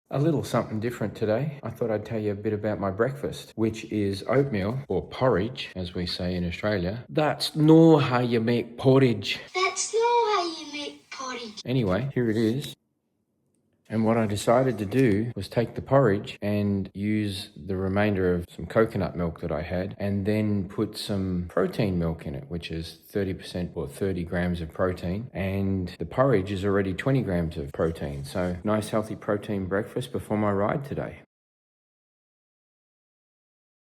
A little something different today. I thought I'd tell you a bit about my breakfast, which is oatmeal, or porridge, as we say in Australia. That's not how you make porridge. That's not how you make porridge. Anyway, here it is. And what I decided to do was take the porridge and use the remainder of some coconut milk that I had and then put some protein milk in it, which is 30% or 30 grams of protein. And the porridge is already 20 grams of protein. So nice healthy protein breakfast before my ride today.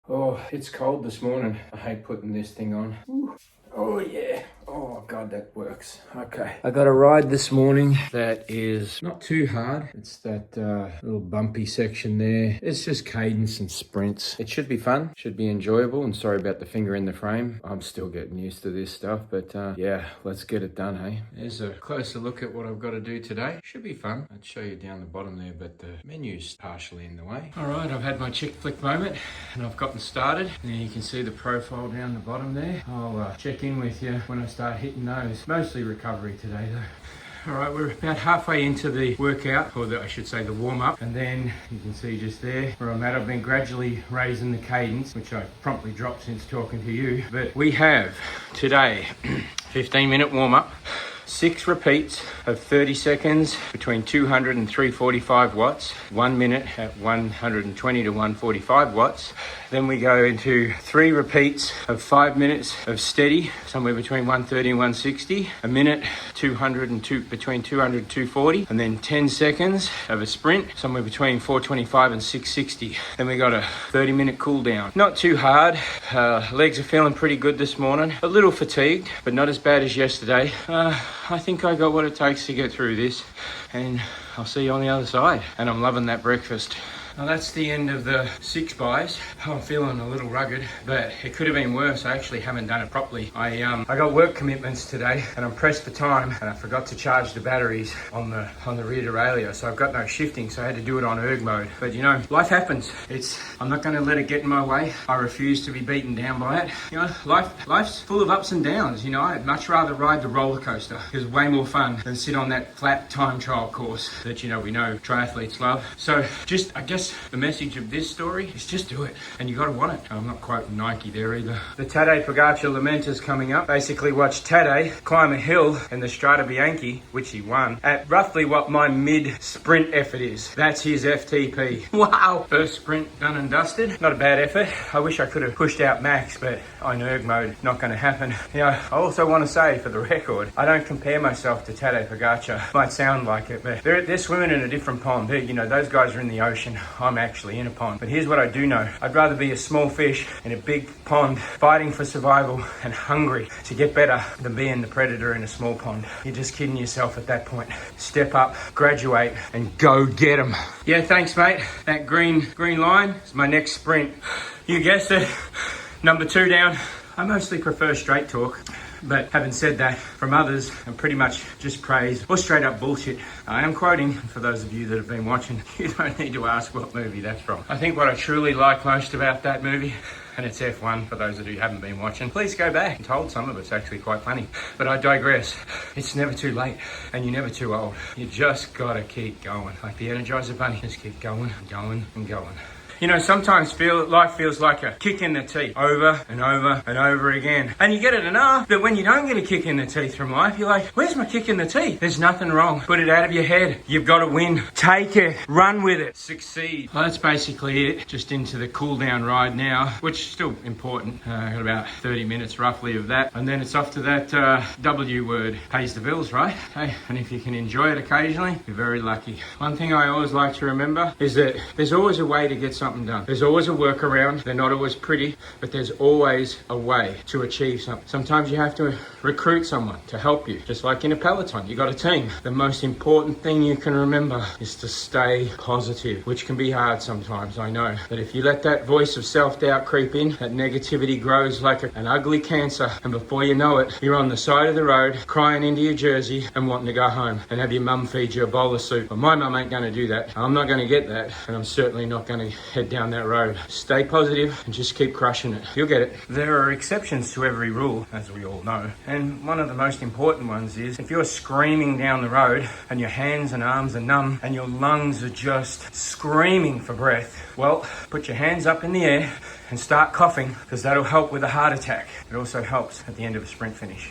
Oh, it's cold this morning. I hate putting this thing on. Ooh. Oh yeah. Oh God, that works. Okay. I got a ride this morning that is not too hard. It's that little bumpy section there. It's just cadence and sprints. It should be fun, should be enjoyable, and sorry about the finger in the frame. I'm still getting used to this stuff, but yeah, let's get it done, hey? There's a closer look at what I've got to do today. Should be fun. I'd show you down the bottom there, but the menu's partially in the way. All right, I've had my chick flick moment and I've gotten started. And you can see the profile down the bottom there. I'll check in with you when I start hitting those. Mostly recovery today though. All right, we're about halfway into the workout, or I should say the warm-up, and then you can see just there where I'm at. I've been gradually raising the cadence, which I promptly dropped since talking to you. But we have today 15-minute warm-up, 6 repeats of 30 seconds between 200 and 345 watts, 1 minute at 120 to 145 watts. Then we go into 3 repeats of 5 minutes of steady, somewhere between 130 and 160, a minute, 200 and between 200 and 240, and then 10 seconds of a sprint, somewhere between 425 and 660. Then we got a 30-minute cool down. Not too hard. Legs are feeling pretty good this morning. A little fatigued, but not as bad as yesterday. I think I got what it takes to get through this, and I'll see you on the other side. And I'm loving that breakfast. Now that's the end of the 6 buys. I'm feeling a little rugged, but it could have been worse. I actually haven't done it properly. I got work commitments today and I'm pressed for time, and I forgot to charge the batteries on the rear derailleur, so I've got no shifting, so I had to do it on erg mode. But you know, life happens. I'm not going to let it get in my way. I refuse to be beaten down by it. You know, life's full of ups and downs. You know, I'd much rather ride the roller coaster. It's way more fun than sit on that flat time trial course that, you know, we know triathletes love. So just, I guess, the message of this story is just do it, and you got to want it. I'm not quoting Nike there either. The Tadej Pogacar Lament is coming up. Basically watch Tadej climb a hill in the Strade Bianche, which he won, at roughly what my mid-sprint effort is. That's his FTP. Wow! First sprint done and dusted. Not a bad effort. I wish I could have pushed out max, but on erg mode, not going to happen. You know, I also want to say, for the record, I don't compare myself to Tadej Pogacar. Might sound like it, but they're swimming in a different pond. You know, those guys are in the ocean. I'm actually in a pond. But here's what I do know. I'd rather be a small fish in a big pond fighting for survival and hungry to get better than being the predator in a small pond. You're just kidding yourself at that point. Step up, graduate, and go get them. Yeah, thanks, mate. That green line is my next sprint. You guessed it. Number 2 down. I mostly prefer straight talk. But having said that, from others, I'm pretty much just praise or straight up bullshit. I am quoting, for those of you that have been watching, you don't need to ask what movie that's from. I think what I truly like most about that movie, and it's F1 for those of you who haven't been watching, please go back. I'm told some of it's actually quite funny, but I digress. It's never too late, and you're never too old. You just gotta keep going. Like the Energizer Bunny, just keep going and going and going. You know, sometimes life feels like a kick in the teeth over and over and over again. And you get it enough that when you don't get a kick in the teeth from life, you're like, where's my kick in the teeth? There's nothing wrong. Put it out of your head. You've got to win. Take it. Run with it. Succeed. Well, that's basically it. Just into the cool down ride now, which is still important. Got about 30 minutes roughly of that. And then it's off to that W word. Pays the bills, right? Hey, and if you can enjoy it occasionally, you're very lucky. One thing I always like to remember is that there's always a way to get something done. There's always a workaround. They're not always pretty, but there's always a way to achieve something. Sometimes you have to recruit someone to help you. Just like in a peloton, you got a team. The most important thing you can remember is to stay positive, which can be hard sometimes, I know. But if you let that voice of self-doubt creep in, that negativity grows like an ugly cancer, and before you know it, you're on the side of the road, crying into your jersey and wanting to go home and have your mum feed you a bowl of soup. But my mum ain't going to do that. I'm not going to get that, and I'm certainly not going to head down that road. Stay positive and just keep crushing it. You'll get it. There are exceptions to every rule, as we all know. And one of the most important ones is if you're screaming down the road and your hands and arms are numb and your lungs are just screaming for breath, well, put your hands up in the air and start coughing, because that'll help with a heart attack. It also helps at the end of a sprint finish.